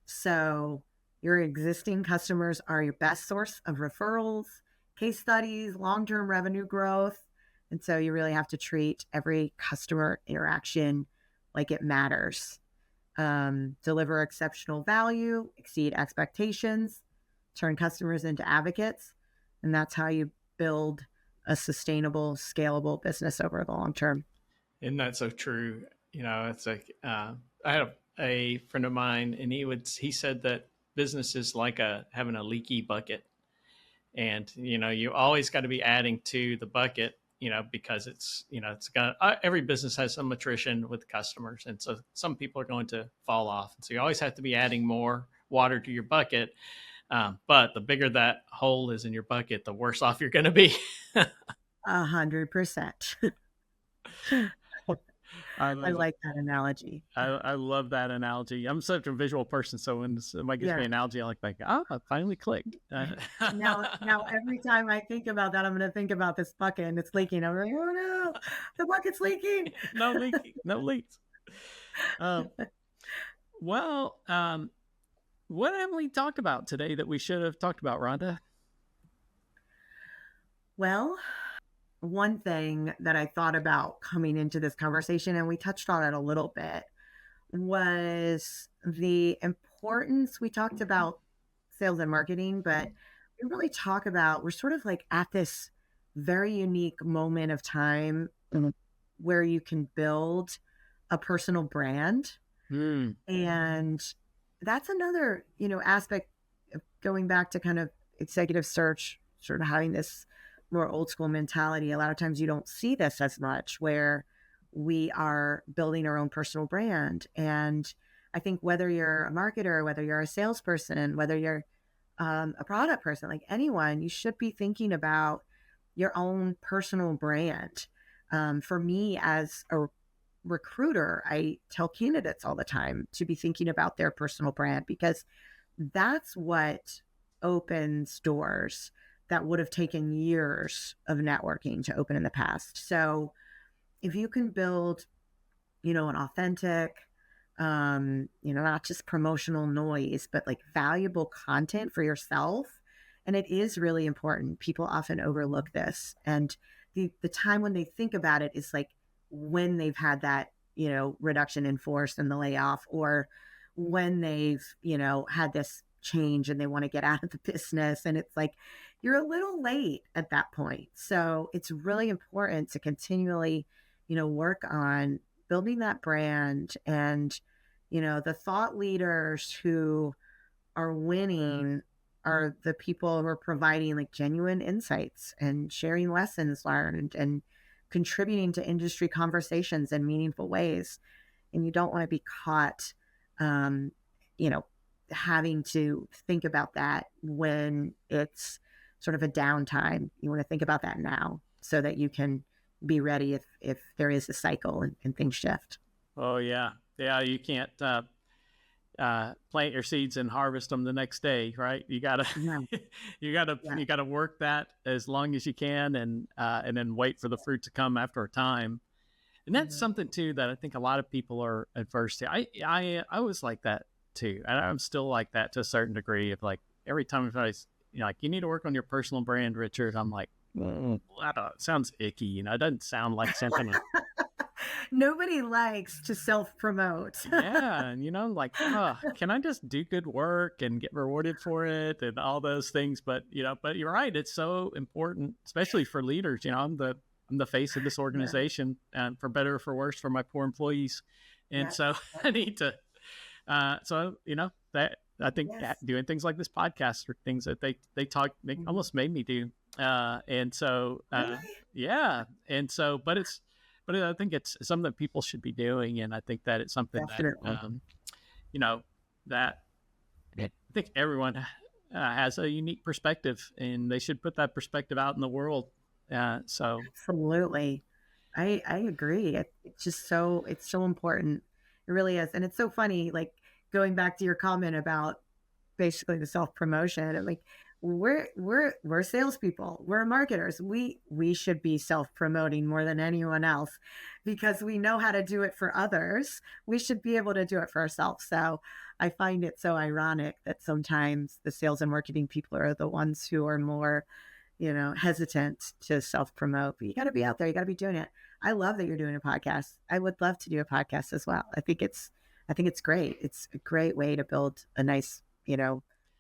So your existing customers are your best source of referrals, case studies, long-term revenue growth. And so you really have to treat every customer interaction like it matters. Deliver exceptional value, exceed expectations, turn customers into advocates. And that's how you build a sustainable, scalable business over the long term. Isn't that so true? It's like I had a friend of mine, and he said that business is like having a leaky bucket, and you always got to be adding to the bucket, because it's got every business has some attrition with customers, and so some people are going to fall off, and so you always have to be adding more water to your bucket. But the bigger that hole is in your bucket, the worse off you're going to be. 100%. I I like that analogy. I love that analogy. I'm such a visual person, so when somebody gives me an analogy, I like, it finally clicked. Now, every time I think about that, I'm going to think about this bucket and it's leaking. I'm like, oh no, the bucket's leaking. No leaks. Well, what have we talked about today that we should have talked about, Rhonda? Well, one thing that I thought about coming into this conversation, and we touched on it a little bit, was the importance. We talked about sales and marketing, but we really talk about, we're sort of like at this very unique moment of time where you can build a personal brand. And that's another, aspect of going back to kind of executive search, sort of having this more old school mentality. A lot of times you don't see this as much, where we are building our own personal brand. And I think whether you're a marketer, whether you're a salesperson, whether you're a product person, like anyone, you should be thinking about your own personal brand. For me as a recruiter, I tell candidates all the time to be thinking about their personal brand, because that's what opens doors that would have taken years of networking to open in the past. So if you can build, an authentic, not just promotional noise, but like valuable content for yourself. And it is really important. People often overlook this. And the time when they think about it is like when they've had that, reduction in force and the layoff, or when they've, had this change and they want to get out of the business. And it's like, you're a little late at that point. So it's really important to continually, work on building that brand. And, the thought leaders who are winning are the people who are providing like genuine insights and sharing lessons learned and contributing to industry conversations in meaningful ways. And you don't want to be caught, having to think about that when it's sort of a downtime. You want to think about that now so that you can be ready if there is a cycle and things shift. Oh yeah. Yeah. You can't, plant your seeds and harvest them the next day, right? You gotta, you gotta work that as long as you can, and then wait for the fruit to come after a time. And that's something too that I think a lot of people are adverse to. I was like that too, and I'm still like that to a certain degree. Of like every time somebody's, like, you need to work on your personal brand, Richard. I'm like, it sounds icky, it doesn't sound like something. Nobody likes to self-promote. Yeah. And can I just do good work and get rewarded for it and all those things? But you're right. It's so important, especially for leaders. I'm the face of this organization, and for better or for worse, for my poor employees. And so I need to, that I think doing things like this podcast are things that they almost made me do. And so, but I think it's something that people should be doing. And I think that it's something that I think everyone has a unique perspective, and they should put that perspective out in the world. So absolutely. I agree. It's just it's so important. It really is. And it's so funny, like going back to your comment about basically the self-promotion, like we're salespeople, we're marketers. We should be self-promoting more than anyone else, because we know how to do it for others. We should be able to do it for ourselves. So I find it so ironic that sometimes the sales and marketing people are the ones who are more, hesitant to self-promote. But you got to be out there. You got to be doing it. I love that you're doing a podcast. I would love to do a podcast as well. I think it's great. It's a great way to build a nice,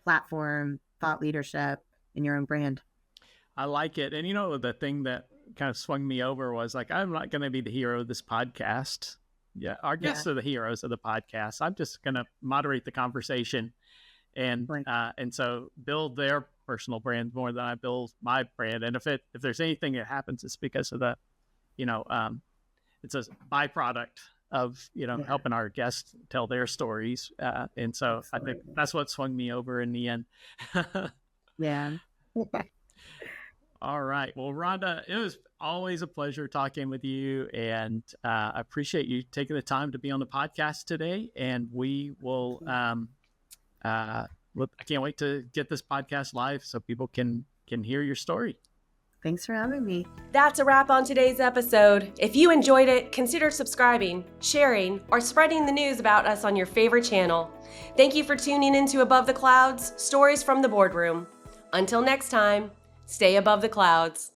platform, thought leadership in your own brand. I like it. And the thing that kind of swung me over was like, I'm not going to be the hero of this podcast. Yeah. Our guests are the heroes of the podcast. I'm just going to moderate the conversation and so build their personal brand more than I build my brand. And if there's anything that happens, it's because of the, it's a byproduct of, helping our guests tell their stories. And so absolutely. I think that's what swung me over in the end. Yeah. All right. Well, Rhonda, it was always a pleasure talking with you, and I appreciate you taking the time to be on the podcast today. And we will, I can't wait to get this podcast live so people can hear your story. Thanks for having me. That's a wrap on today's episode. If you enjoyed it, consider subscribing, sharing, or spreading the news about us on your favorite channel. Thank you for tuning into Above the Clouds, Stories from the Boardroom. Until next time, stay above the clouds.